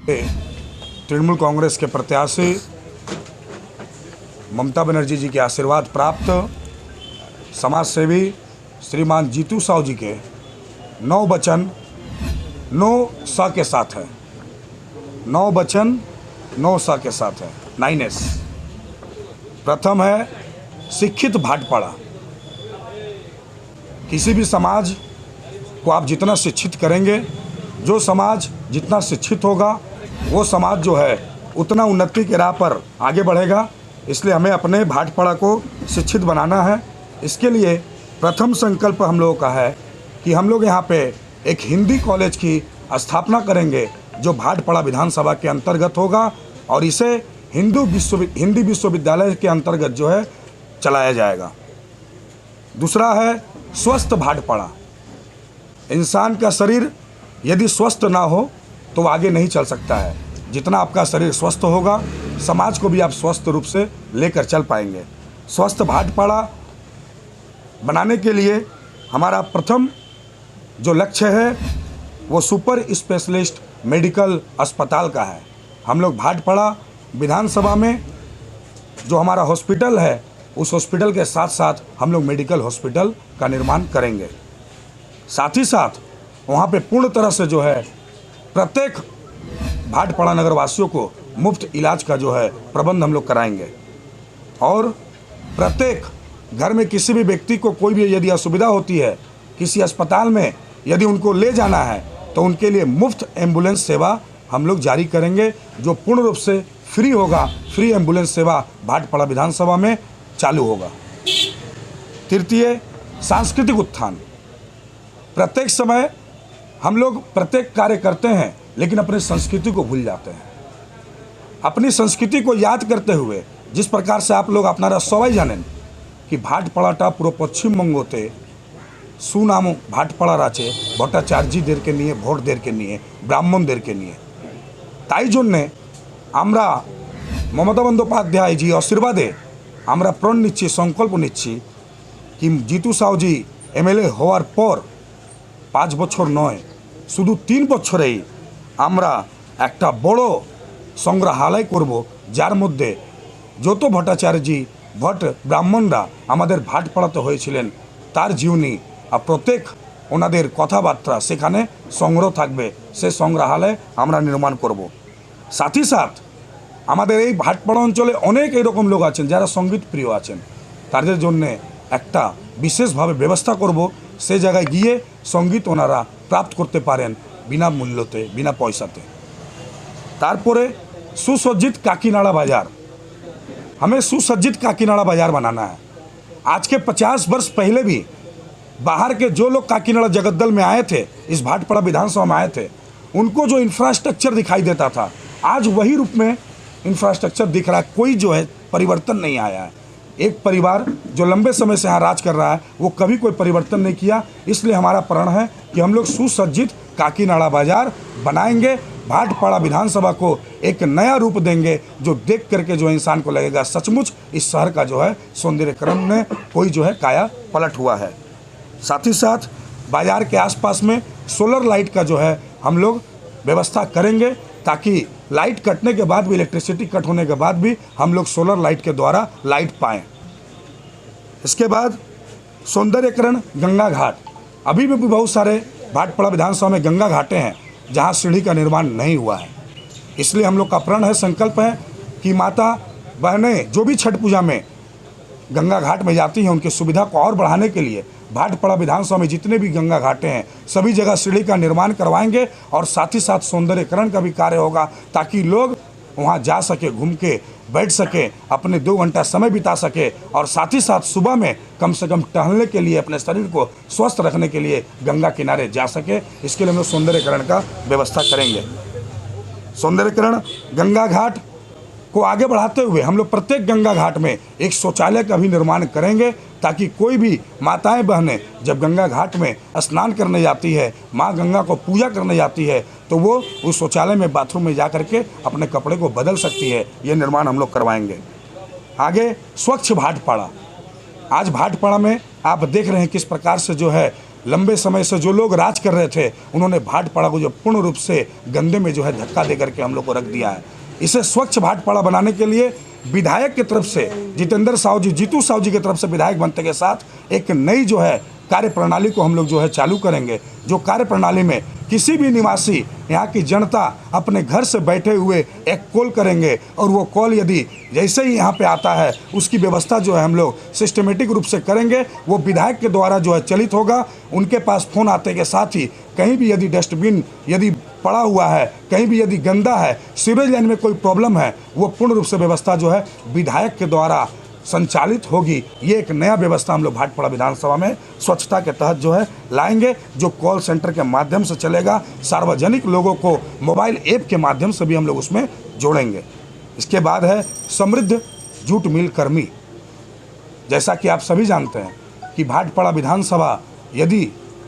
तृणमूल कांग्रेस के प्रत्याशी ममता बनर्जी जी के आशीर्वाद प्राप्त समाज सेवी श्रीमान जीतू साहू जी के 9 वचन 9 स के साथ है। 9 वचन 9 स के साथ है, 9S। प्रथम है शिक्षित भाटपाड़ा। किसी भी समाज को आप जितना शिक्षित करेंगे, जो समाज जितना शिक्षित होगा वो समाज जो है उतना उन्नति के राह पर आगे बढ़ेगा। इसलिए हमें अपने भाटपाड़ा को शिक्षित बनाना है। इसके लिए प्रथम संकल्प हम लोगों का है कि हम लोग यहाँ पे एक हिंदी कॉलेज की स्थापना करेंगे जो भाटपाड़ा विधानसभा के अंतर्गत होगा और इसे हिंदी विश्वविद्यालय के अंतर्गत जो है चलाया जाएगा। दूसरा है स्वस्थ भाटपाड़ा। इंसान का शरीर यदि स्वस्थ ना हो तो आगे नहीं चल सकता है। जितना आपका शरीर स्वस्थ होगा, समाज को भी आप स्वस्थ रूप से लेकर चल पाएंगे। स्वस्थ भाटपाड़ा बनाने के लिए हमारा प्रथम जो लक्ष्य है वो सुपर स्पेशलिस्ट मेडिकल अस्पताल का है। हम लोग भाटपाड़ा विधानसभा में जो हमारा हॉस्पिटल है, उस हॉस्पिटल के साथ साथ हम लोग मेडिकल हॉस्पिटल का निर्माण करेंगे। साथ ही साथ वहाँ पे पूर्ण तरह से जो है प्रत्येक भाटपाड़ा नगरवासियों को मुफ्त इलाज का जो है प्रबंध हम लोग कराएंगे और प्रत्येक घर में किसी भी व्यक्ति को कोई भी यदि असुविधा होती है, किसी अस्पताल में यदि उनको ले जाना है तो उनके लिए मुफ्त एम्बुलेंस सेवा हम लोग जारी करेंगे जो पूर्ण रूप से फ्री होगा। फ्री एम्बुलेंस सेवा भाटपाड़ा विधानसभा में चालू होगा। तृतीय, सांस्कृतिक उत्थान। प्रत्येक समय हम लोग प्रत्येक कार्य करते हैं लेकिन अपनी संस्कृति को भूल जाते हैं। अपनी संस्कृति को याद करते हुए जिस प्रकार से आप लोग अपना सबाई जानें कि भाटपाड़ाटा पुरो पश्चिम बंगोते सुनाम भाटपाड़ा राचे भट्टाचार्यजीदेर के निये भोट देर के निये ब्राह्मणदेर के निये। ताई जन्य आमरा ममता बंदोपाध्याय जी आशीर्वादे आमरा प्रण निচ্ছি, संकल्प निচ্ছি कि जीतू साहू जी एमएलए होवार पर 5 বছর নয়, শুধু 3 বছরেই আমরা একটা বড় সংগ্রহালয় করব যার মধ্যে যত ভট্টাচার্যজি ভট ব্রাহ্মণরা আমাদের ভাটপাড়াতে হয়েছিলেন তার জীবনী আর প্রত্যেক ওনাদের কথাবার্তা সেখানে সংগ্রহ থাকবে। সে সংগ্রহালয় আমরা নির্মাণ করব। সাথে সাথে আমাদের এই ভাটপাড়া অঞ্চলে অনেক এরকম লোক আছেন যারা সঙ্গীত প্রিয় আছেন, তাদের জন্য একটা বিশেষভাবে ব্যবস্থা করব। সে জায়গায় গিয়ে সঙ্গীত ওনারা প্রাপ্ত করতে পারেন বিনা মূল্যতে, বিনা পয়সাতে। তারপরে सुसज्जित काकीनाड़ा बाज़ार। हमें सुसज्जित काकीनाड़ा बाज़ार बनाना है। आज के 50 वर्ष पहले भी बाहर के जो लोग काकीनाड़ा जगद्दल में आए थे, इस भाटपाड़ा विधानसभा में आए थे, उनको जो इंफ्रास्ट्रक्चर दिखाई देता था आज वही रूप में इंफ्रास्ट्रक्चर दिख रहा है। कोई जो है परिवर्तन नहीं आया है। एक परिवार जो लंबे समय से यहाँ राज कर रहा है वो कभी कोई परिवर्तन नहीं किया। इसलिए हमारा प्रण है कि हम लोग सुसज्जित काकीनाड़ा बाज़ार बनाएंगे, भाटपाड़ा विधानसभा को एक नया रूप देंगे जो देख करके जो इंसान को लगेगा सचमुच इस शहर का जो है सौंदर्यकरण में कोई जो है काया पलट हुआ है। साथ ही साथ बाज़ार के आसपास में सोलर लाइट का जो है हम लोग व्यवस्था करेंगे ताकि लाइट कटने के बाद भी, इलेक्ट्रिसिटी कट होने के बाद भी हम लोग सोलर लाइट के द्वारा लाइट पाएँ। इसके बाद सौंदर्यकरण गंगा घाट। अभी भी बहुत सारे भाटपाड़ा विधानसभा में गंगा घाटें हैं जहाँ सीढ़ी का निर्माण नहीं हुआ है। इसलिए हम लोग का प्रण है, संकल्प है कि माता बहनें जो भी छठ पूजा में गंगा घाट में जाती हैं उनकी सुविधा को और बढ़ाने के लिए भाटपाड़ा विधानसभा में जितने भी गंगा घाटें हैं सभी जगह सीढ़ी का निर्माण करवाएंगे और साथ ही साथ सौंदर्यकरण का भी कार्य होगा ताकि लोग वहाँ जा सके, घूम के बैठ सके, अपने 2 घंटा समय बिता सके और साथ ही साथ सुबह में कम से कम टहलने के लिए, अपने शरीर को स्वस्थ रखने के लिए गंगा किनारे जा सके। इसके लिए हम लोग सौंदर्यकरण का व्यवस्था करेंगे। सौंदर्यकरण गंगा घाट को आगे बढ़ाते हुए हम लोग प्रत्येक गंगा घाट में एक शौचालय का भी निर्माण करेंगे ताकि कोई भी माताएं बहनें जब गंगा घाट में स्नान करने जाती है, माँ गंगा को पूजा करने जाती है, तो वो उस शौचालय में, बाथरूम में जा करके अपने कपड़े को बदल सकती है। ये निर्माण हम लोग करवाएंगे। आगे स्वच्छ भाटपाड़ा। आज भाटपाड़ा में आप देख रहे हैं किस प्रकार से जो है लंबे समय से जो लोग राज कर रहे थे उन्होंने भाटपाड़ा को जो पूर्ण रूप से गंदे में जो है धक्का दे करके हम लोग को रख दिया है। इसे स्वच्छ भाटपाड़ा बनाने के लिए विधायक की तरफ से जितेंद्र साहू जी, जीतू साहू जी की तरफ से विधायक बनते के साथ एक नई जो है कार्य प्रणाली को हम लोग जो है चालू करेंगे। जो कार्य प्रणाली में किसी भी निवासी, यहाँ की जनता अपने घर से बैठे हुए एक कॉल करेंगे और वो कॉल यदि जैसे ही यहाँ पे आता है उसकी व्यवस्था जो है हम लोग सिस्टमेटिक रूप से करेंगे। वो विधायक के द्वारा जो है चलित होगा। उनके पास फ़ोन आते के साथ ही कहीं भी यदि डस्टबिन यदि पड़ा हुआ है, कहीं भी यदि गंदा है, सीवरेज लाइन में कोई प्रॉब्लम है, वो पूर्ण रूप से व्यवस्था जो है विधायक के द्वारा संचालित होगी। ये एक नया व्यवस्था हम लोग भाटपाड़ा विधानसभा में स्वच्छता के तहत जो है लाएंगे, जो कॉल सेंटर के माध्यम से चलेगा। सार्वजनिक लोगों को मोबाइल ऐप के माध्यम से भी हम लोग उसमें जोड़ेंगे। इसके बाद है समृद्ध जूट मिल कर्मी। जैसा कि आप सभी जानते हैं कि भाटपाड़ा विधानसभा यदि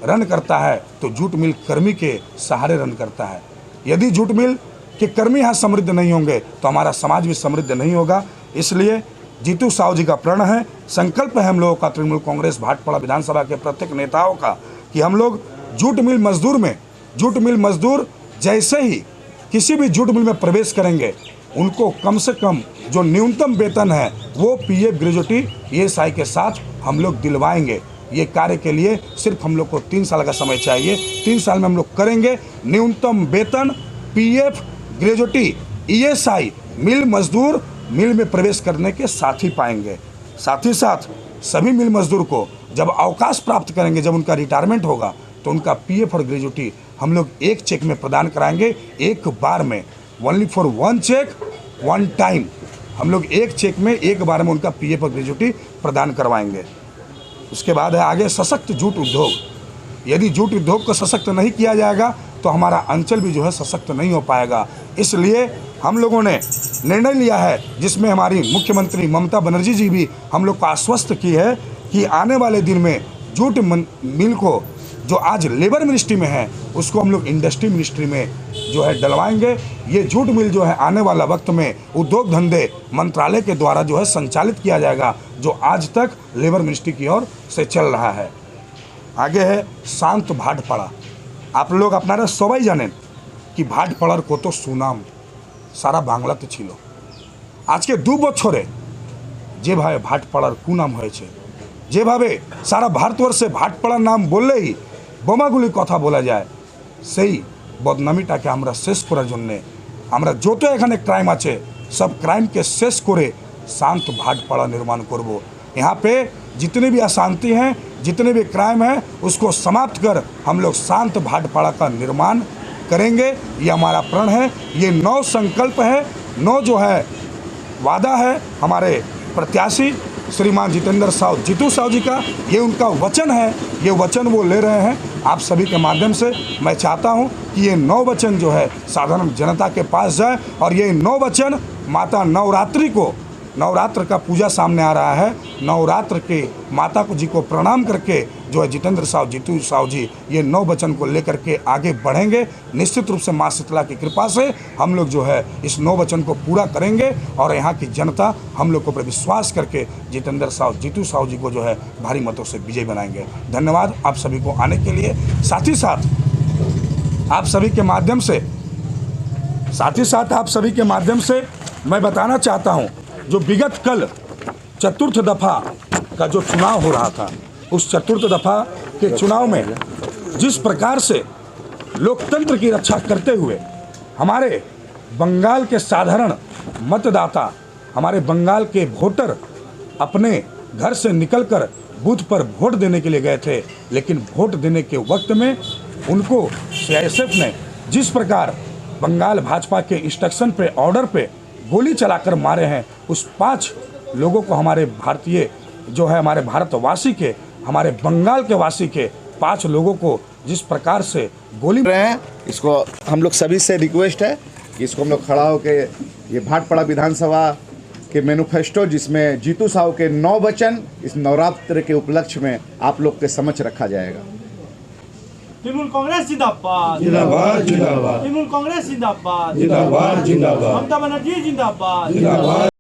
रन करता है तो जूट मिल कर्मी के सहारे रन करता है। यदि जूट मिल के कर्मी यहाँ समृद्ध नहीं होंगे तो हमारा समाज भी समृद्ध नहीं होगा। इसलिए जीतू साहू जी का प्रण है, संकल्प है हम लोगों का, तृणमूल कांग्रेस भाटपाड़ा विधानसभा के प्रत्येक नेताओं का, कि हम लोग जूट मिल मजदूर जैसे ही किसी भी जूट मिल में प्रवेश करेंगे उनको कम से कम जो न्यूनतम वेतन है वो पीएफ ग्रेजुएटी ईएसआई के साथ हम लोग दिलवाएंगे। ये कार्य के लिए सिर्फ हम लोग को 3 साल का समय चाहिए। 3 साल में हम लोग करेंगे। न्यूनतम वेतन, पीएफ ग्रेजुएटी, ईएसआई मिल मजदूर मिल में प्रवेश करने के साथ ही पाएंगे। साथ ही साथ सभी मिल मजदूर को जब अवकाश प्राप्त करेंगे, जब उनका रिटायरमेंट होगा, तो उनका पीएफ और ग्रेजुएटी हम लोग एक चेक में प्रदान कराएंगे, एक बार में, ओनली फॉर 1 चेक 1 टाइम। हम लोग एक चेक में एक बार में उनका पीएफ और ग्रेजुएटी प्रदान करवाएंगे। उसके बाद है आगे सशक्त जूट उद्योग। यदि जूट उद्योग को सशक्त नहीं किया जाएगा तो हमारा अंचल भी जो है सशक्त नहीं हो पाएगा। इसलिए हम लोगों ने निर्णय लिया है, जिसमें हमारी मुख्यमंत्री ममता बनर्जी जी भी हम लोग को आश्वस्त की है कि आने वाले दिन में जूट मिल को जो आज लेबर मिनिस्ट्री में है उसको हम लोग इंडस्ट्री मिनिस्ट्री में जो है डलवाएंगे। ये जूट मिल जो है आने वाला वक्त में उद्योग धंधे मंत्रालय के द्वारा जो है संचालित किया जाएगा, जो आज तक लेबर मिनिस्ट्री की ओर से चल रहा है। आगे है शांत भाटपाड़ा। आप लोग अपनारा सबाई जानें कि भाटपाड़ार कत सुनाम सारा बांगलाते छिलो। आज के 2 বছরে যেভাবে ভাটপাড়ার কুনাম হয়েছে, যেভাবে সারা ভারতবর্ষে ভাটপাড়ার নাম বললেই বোমাগুলির কথা বলা যায়, সেই বদনামিটাকে আমরা শেষ করার জন্যে আমরা যত এখানে ক্রাইম আছে सब क्राइम के शेष করে शांत भाटपाड़ा निर्माण करब। यहाँ पे जितने भी अशांति हैं, जितने भी क्राइम हैं, उसको समाप्त कर हम लोग शांत भाटपाड़ा का निर्माण करेंगे। ये हमारा प्रण है, ये 9 संकल्प है, 9 जो है वादा है हमारे प्रत्याशी श्रीमान जितेंद्र साहू, जीतू साहू जी का। ये उनका वचन है, ये वचन वो ले रहे हैं आप सभी के माध्यम से। मैं चाहता हूँ कि ये 9 वचन जो है साधारण जनता के पास जाए और ये 9 वचन माता नवरात्रि को, नवरात्र का पूजा सामने आ रहा है, नवरात्र के माता को जी को प्रणाम करके जो है जितेंद्र साहू, जीतू साहू जी ये 9 वचन को लेकर के आगे बढ़ेंगे। निश्चित रूप से माँ शीतला की कृपा से हम लोग जो है इस 9 वचन को पूरा करेंगे और यहाँ की जनता हम लोग को पर विश्वास करके जितेंद्र साहू, जीतू साहू जी को जो है भारी मतों से विजय बनाएंगे। धन्यवाद आप सभी को आने के लिए। साथ ही साथ आप सभी के माध्यम से मैं बताना चाहता हूँ, जो विगत कल चतुर्थ दफ़ा का जो चुनाव हो रहा था, उस चतुर्थ दफ़ा के चुनाव में जिस प्रकार से लोकतंत्र की रक्षा करते हुए हमारे बंगाल के साधारण मतदाता, हमारे बंगाल के वोटर अपने घर से निकलकर बूथ पर वोट देने के लिए गए थे, लेकिन वोट देने के वक्त में उनको सीआईएसएफ ने जिस प्रकार बंगाल भाजपा के इंस्ट्रक्शन पे, ऑर्डर पे गोली चलाकर मारे हैं, उस 5 लोगों को हमारे भारतीय जो है हमारे भारतवासी के, हमारे बंगाल के वासी के 5 लोगों को जिस प्रकार से गोली रहे हैं, इसको हम लोग सभी से रिक्वेस्ट है कि इसको हम लोग खड़ा होकर ये भाटपाड़ा विधानसभा के मैनिफेस्टो, जिसमें जीतू साहू के 9 वचन इस नवरात्र के उपलक्ष्य में आप लोग के समक्ष रखा जाएगा। तृणमूल कांग्रेस जिंदाबाद, जिंदाबाद जिंदाबाद। तृणमूल कांग्रेस जिंदाबाद, जिंदाबाद जिंदाबाद। ममता बनर्जी जिंदाबाद, जिंदाबाद।